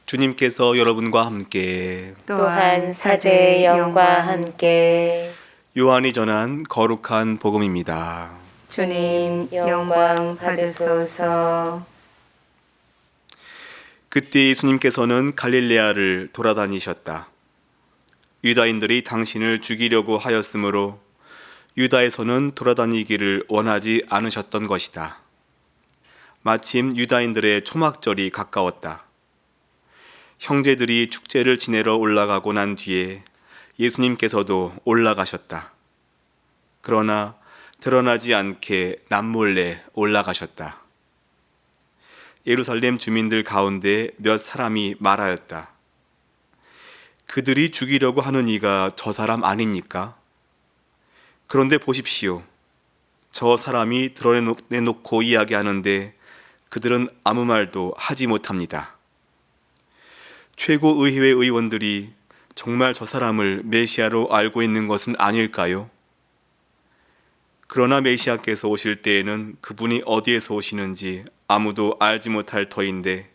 주님께서 여러분과 함께 또한 사제의 영과 함께 요한이 전한 거룩한 복음입니다. 주님 영광 받으소서. 그때 예수님께서는 갈릴레아를 돌아다니셨다. 유다인들이 당신을 죽이려고 하였으므로 유다에서는 돌아다니기를 원하지 않으셨던 것이다. 마침 유다인들의 초막절이 가까웠다. 형제들이 축제를 지내러 올라가고 난 뒤에 예수님께서도 올라가셨다. 그러나 드러나지 않게 남몰래 올라가셨다. 예루살렘 주민들 가운데 몇 사람이 말하였다. 그들이 죽이려고 하는 이가 저 사람 아닙니까? 그런데 보십시오. 저 사람이 드러내놓고 이야기하는데 그들은 아무 말도 하지 못합니다. 최고의회 의원들이 정말 저 사람을 메시아로 알고 있는 것은 아닐까요? 그러나 메시아께서 오실 때에는 그분이 어디에서 오시는지 아무도 알지 못할 터인데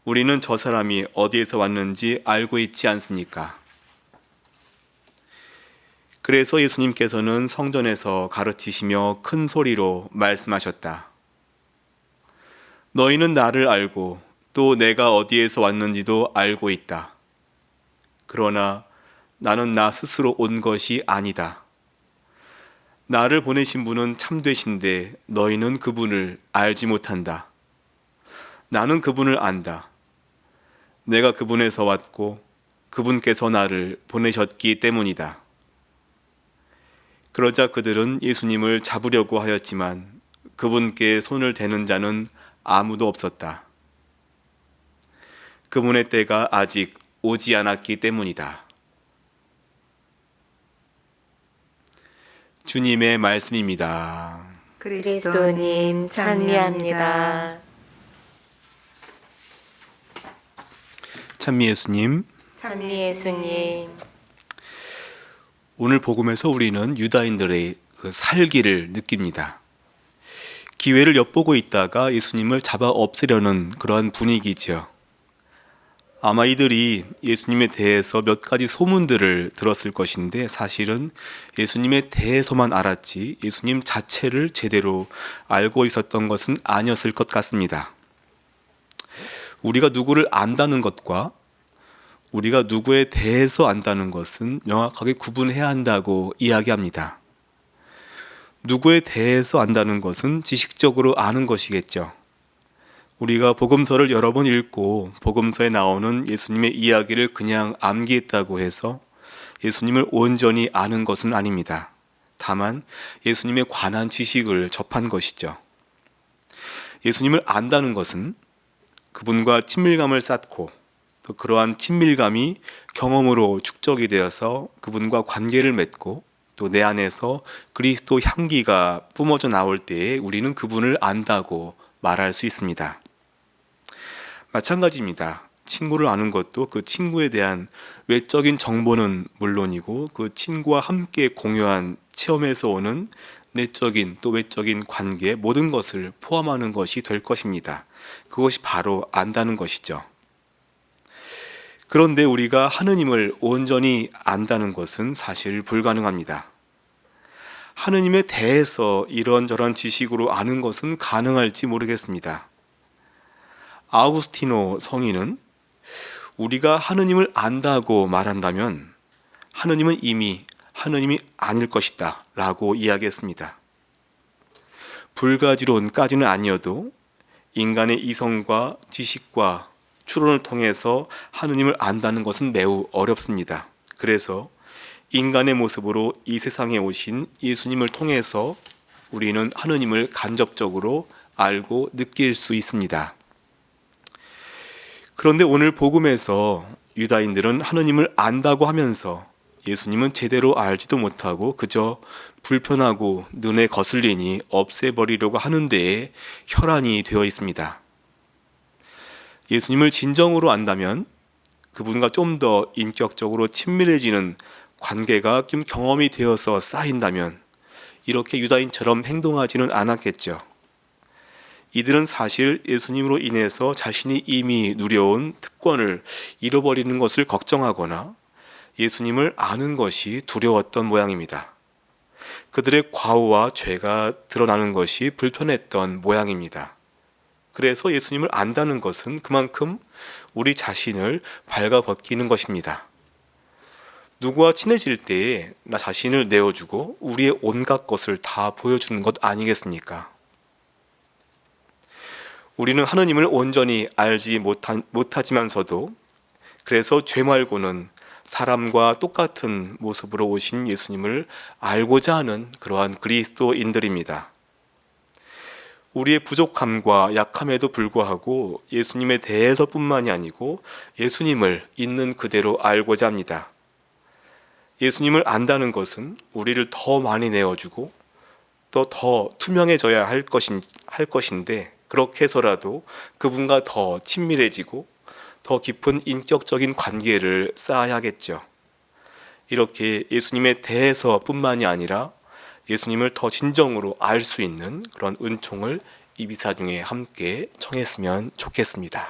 우리는 저 사람이 어디에서 왔는지 알고 있지 않습니까? 그래서 예수님께서는 성전에서 가르치시며 큰 소리로 말씀하셨다. 너희는 나를 알고 또 내가 어디에서 왔는지도 알고 있다. 그러나 나는 나 스스로 온 것이 아니다. 나를 보내신 분은 참되신데 너희는 그분을 알지 못한다. 나는 그분을 안다. 내가 그분에서 왔고 그분께서 나를 보내셨기 때문이다. 그러자 그들은 예수님을 잡으려고 하였지만 그분께 손을 대는 자는 아무도 없었다. 그분의 때가 아직 오지 않았기 때문이다. 주님의 말씀입니다. 그리스도님 찬미합니다. 찬미 예수님, 찬미 예수님. 오늘 복음에서 우리는 유다인들의 그 살기를 느낍니다. 기회를 엿보고 있다가 예수님을 잡아 없애려는 그러한 분위기죠. 아마 이들이 예수님에 대해서 몇 가지 소문들을 들었을 것인데 사실은 예수님에 대해서만 알았지 예수님 자체를 제대로 알고 있었던 것은 아니었을 것 같습니다. 우리가 누구를 안다는 것과 우리가 누구에 대해서 안다는 것은 명확하게 구분해야 한다고 이야기합니다. 누구에 대해서 안다는 것은 지식적으로 아는 것이겠죠. 우리가 복음서를 여러 번 읽고 복음서에 나오는 예수님의 이야기를 그냥 암기했다고 해서 예수님을 온전히 아는 것은 아닙니다. 다만 예수님에 관한 지식을 접한 것이죠. 예수님을 안다는 것은 그분과 친밀감을 쌓고 또 그러한 친밀감이 경험으로 축적이 되어서 그분과 관계를 맺고 또 내 안에서 그리스도 향기가 뿜어져 나올 때에 우리는 그분을 안다고 말할 수 있습니다. 마찬가지입니다. 친구를 아는 것도 그 친구에 대한 외적인 정보는 물론이고 그 친구와 함께 공유한 체험에서 오는 내적인 또 외적인 관계 모든 것을 포함하는 것이 될 것입니다. 그것이 바로 안다는 것이죠. 그런데 우리가 하느님을 온전히 안다는 것은 사실 불가능합니다. 하느님에 대해서 이런저런 지식으로 아는 것은 가능할지 모르겠습니다. 아우구스티노 성인은 우리가 하느님을 안다고 말한다면 하느님은 이미 하느님이 아닐 것이다 라고 이야기했습니다. 불가지론까지는 아니어도 인간의 이성과 지식과 추론을 통해서 하느님을 안다는 것은 매우 어렵습니다. 그래서 인간의 모습으로 이 세상에 오신 예수님을 통해서 우리는 하느님을 간접적으로 알고 느낄 수 있습니다. 그런데 오늘 복음에서 유다인들은 하느님을 안다고 하면서 예수님은 제대로 알지도 못하고 그저 불편하고 눈에 거슬리니 없애버리려고 하는 데에 혈안이 되어 있습니다. 예수님을 진정으로 안다면 그분과 좀 더 인격적으로 친밀해지는 관계가 좀 경험이 되어서 쌓인다면 이렇게 유다인처럼 행동하지는 않았겠죠. 이들은 사실 예수님으로 인해서 자신이 이미 누려온 특권을 잃어버리는 것을 걱정하거나 예수님을 아는 것이 두려웠던 모양입니다. 그들의 과오와 죄가 드러나는 것이 불편했던 모양입니다. 그래서 예수님을 안다는 것은 그만큼 우리 자신을 발가벗기는 것입니다. 누구와 친해질 때에 나 자신을 내어주고 우리의 온갖 것을 다 보여주는 것 아니겠습니까? 우리는 하느님을 온전히 알지 못하지만서도 그래서 죄 말고는 사람과 똑같은 모습으로 오신 예수님을 알고자 하는 그러한 그리스도인들입니다. 우리의 부족함과 약함에도 불구하고 예수님에 대해서뿐만이 아니고 예수님을 있는 그대로 알고자 합니다. 예수님을 안다는 것은 우리를 더 많이 내어주고 또 더 투명해져야 할 것인데 그렇게 해서라도 그분과 더 친밀해지고 더 깊은 인격적인 관계를 쌓아야겠죠. 이렇게 예수님에 대해서뿐만이 아니라 예수님을 더 진정으로 알 수 있는 그런 은총을 이 미사 중에 함께 청했으면 좋겠습니다.